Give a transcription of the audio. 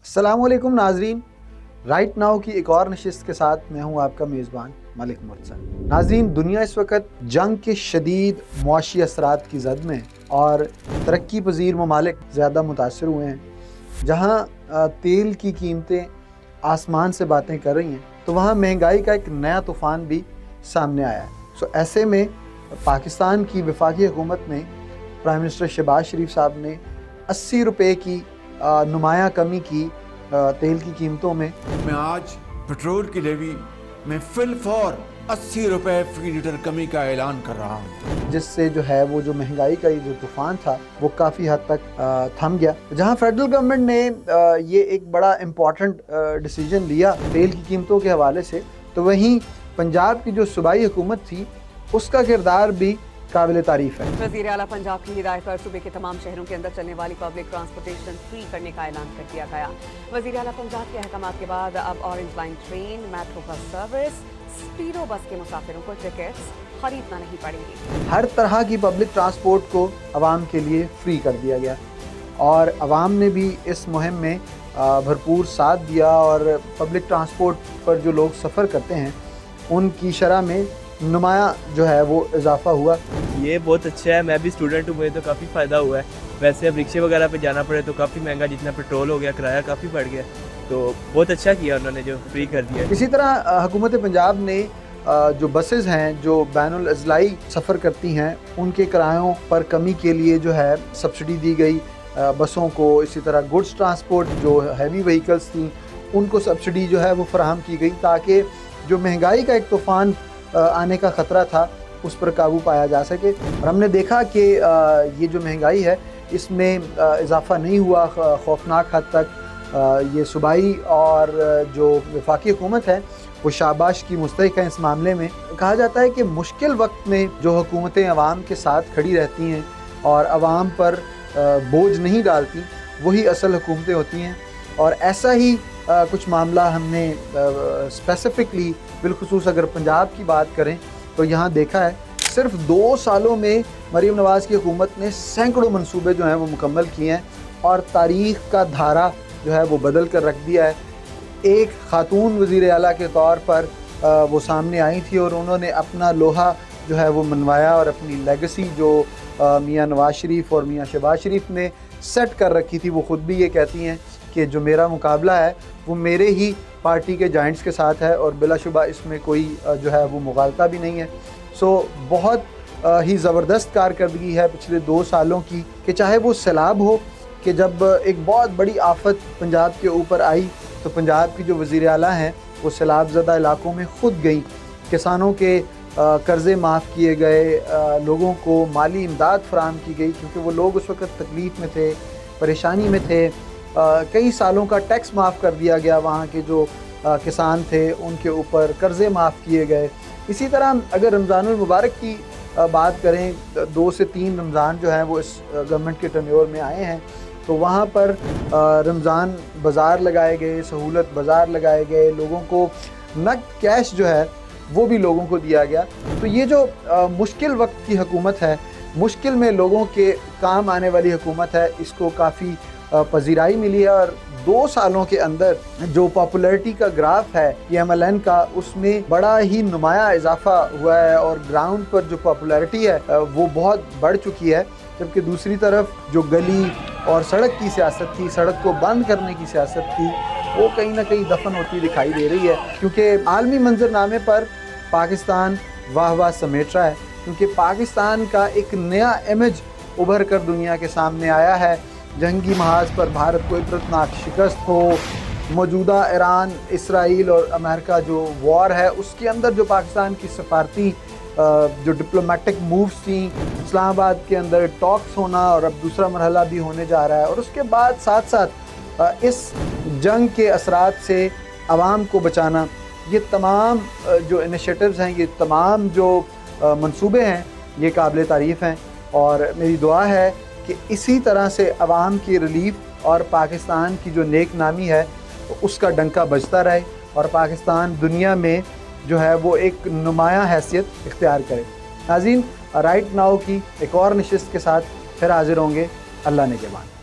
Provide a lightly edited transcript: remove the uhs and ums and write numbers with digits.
अस्सलामुअलैकुम नाजरीन, right now की एक और नशिस्त के साथ मैं हूँ आपका मेज़बान मलिक मुर्तज़ा। नाजरीन, दुनिया इस वक्त जंग के शदीद मुआशी असरात की जद में और तरक्की पजीर ममालिक ज़्यादा मुतासर हुए हैं। जहाँ तेल की कीमतें आसमान से बातें कर रही हैं, तो वहाँ महंगाई का एक नया तूफ़ान भी सामने आया है। ऐसे में पाकिस्तान की वफाकी हुकूमत ने प्राइम मिनिस्टर शहबाज शरीफ साहब ने 80 रुपये की नुमाया कमी की तेल की कीमतों में। मैं आज पेट्रोल की लेवी में फिलफौर 80 रुपए फी लीटर कमी का ऐलान कर रहा हूँ, जिससे जो है वो जो महंगाई का जो तूफान था वो काफ़ी हद तक थम गया। जहाँ फेडरल गवर्नमेंट ने ये एक बड़ा इम्पॉर्टेंट डिसीजन लिया तेल की कीमतों के हवाले से, तो वहीं पंजाब की जो सूबाई हुकूमत थी उसका किरदार भी काबिल तारीफ है। वज़ीर आला पंजाब की हिदायत पर सूबे के तमाम शहरों के अंदर चलने वाली पब्लिक ट्रांसपोर्टेशन फ्री करने का ऐलान कर दिया गया। वज़ीर आला पंजाब के अहकामात के बाद अब orange line train, metro bus service, Speedo bus के मुसाफिरों को टिकट्स खरीदना नहीं पड़ेंगी। हर तरह की पब्लिक ट्रांसपोर्ट को आवाम के लिए फ्री कर दिया गया और आवाम ने भी इस मुहिम में भरपूर साथ दिया और पब्लिक ट्रांसपोर्ट पर जो लोग सफ़र करते हैं उनकी शरह में नुमाया जो है वो इजाफा हुआ। ये बहुत अच्छा है, मैं भी स्टूडेंट हूँ, मुझे तो काफ़ी फ़ायदा हुआ है। वैसे अब रिक्शे वगैरह पे जाना पड़े तो काफ़ी महंगा, जितना पेट्रोल हो गया, किराया काफ़ी बढ़ गया, तो बहुत अच्छा किया उन्होंने जो फ्री कर दिया। इसी तरह हुकूमत पंजाब ने जो बसेस हैं जो बैनुल अज़लाई सफ़र करती हैं उनके किरायों पर कमी के लिए जो है सब्सिडी दी गई बसों को। इसी तरह गुड्स ट्रांसपोर्ट जो हैवी व्हीकल्स थी उनको सब्सिडी जो है वो फराहम की गई, ताकि जो महंगाई का एक तूफ़ान आने का ख़तरा था उस पर काबू पाया जा सके। और हमने देखा कि ये जो महंगाई है इसमें इजाफ़ा नहीं हुआ, खौफनाक हद तक ये सूबाई और जो वफाकी हुकूमत है वो शाबाश की मुस्तहिक है। इस मामले में कहा जाता है कि मुश्किल वक्त में जो हुकूमतें आवाम के साथ खड़ी रहती हैं और आवाम पर बोझ नहीं डालती वही असल हुकूमतें होती हैं। और ऐसा ही कुछ मामला हमने स्पेसिफ़िकली बिलखुसूस अगर पंजाब की बात करें तो यहाँ देखा है। सिर्फ 2 सालों में मरीम नवाज़ की हुकूमत ने सैकड़ों मंसूबे जो हैं वो मुकम्मल किए हैं और तारीख़ का धारा जो है वो बदल कर रख दिया है। एक ख़ातून वज़ीर आला के तौर पर वो सामने आई थी और उन्होंने अपना लोहा जो है वो मनवाया और अपनी लेगेसी जो मियाँ नवाज़ शरीफ और मियाँ शहबाज शरीफ ने सेट कर रखी थी, वो ख़ुद भी ये कहती हैं कि जो मेरा मुकाबला है वो मेरे ही पार्टी के जाइंट्स के साथ है और बिलाशुबा इसमें कोई जो है वो मुगालता भी नहीं है। बहुत ही ज़बरदस्त कारकर्दगी है पिछले 2 सालों की, कि चाहे वो सैलाब हो, कि जब एक बहुत बड़ी आफत पंजाब के ऊपर आई तो पंजाब की जो वज़ीर आला हैं वो सैलाब ज़दा इलाकों में ख़ुद गई, किसानों के कर्ज़े माफ़ किए गए, लोगों को माली इमदाद फराहम की गई क्योंकि वो लोग उस वक्त तकलीफ़ में थे, परेशानी में थे। कई सालों का टैक्स माफ़ कर दिया गया, वहाँ के जो किसान थे उनके ऊपर कर्ज़े माफ़ किए गए। इसी तरह अगर रमज़ानुल मुबारक की बात करें, 2 से 3 रमज़ान जो हैं वो इस गवर्नमेंट के टर्नओवर में आए हैं, तो वहाँ पर रमज़ान बाज़ार लगाए गए, सहूलत बाज़ार लगाए गए, लोगों को नक़द कैश जो है वो भी लोगों को दिया गया। तो ये जो मुश्किल वक्त की हुकूमत है, मुश्किल में लोगों के काम आने वाली हुकूमत है, इसको काफ़ी पजीराई मिली है। और 2 सालों के अंदर जो पॉपुलैरिटी का ग्राफ है PMLN का, उसमें बड़ा ही नुमाया इजाफा हुआ है और ग्राउंड पर जो पॉपुलैरिटी है वो बहुत बढ़ चुकी है। जबकि दूसरी तरफ जो गली और सड़क की सियासत थी, सड़क को बंद करने की सियासत थी, वो कहीं ना कहीं दफन होती दिखाई दे रही है, क्योंकि आलमी मंजरनामे पर पाकिस्तान वाह वाह समेट रहा है, क्योंकि पाकिस्तान का एक नया इमेज उभर कर दुनिया के सामने आया है। जंगी महाज पर भारत को इबरतनाक शिकस्त हो, मौजूदा ईरान, इसराइल और अमेरिका जो वॉर है उसके अंदर जो पाकिस्तान की सफारती जो डिप्लोमेटिक मूव्स थी, इस्लामाबाद के अंदर टॉक्स होना और अब दूसरा मरहला भी होने जा रहा है, और उसके बाद साथ साथ इस जंग के असरात से आवाम को बचाना, ये तमाम जो इनिशिएटिव्स हैं, ये तमाम जो मंसूबे हैं, ये काबिल तारीफ़ हैं। और मेरी दुआ है कि इसी तरह से आवाम की रिलीफ और पाकिस्तान की जो नेक नामी है उसका डंका बजता रहे और पाकिस्तान दुनिया में जो है वो एक नुमाया हैसियत इख्तियार करे। नाज़रीन, राइट नाउ की एक और नशिस्त के साथ फिर हाजिर होंगे। अल्लाह ने के बाद।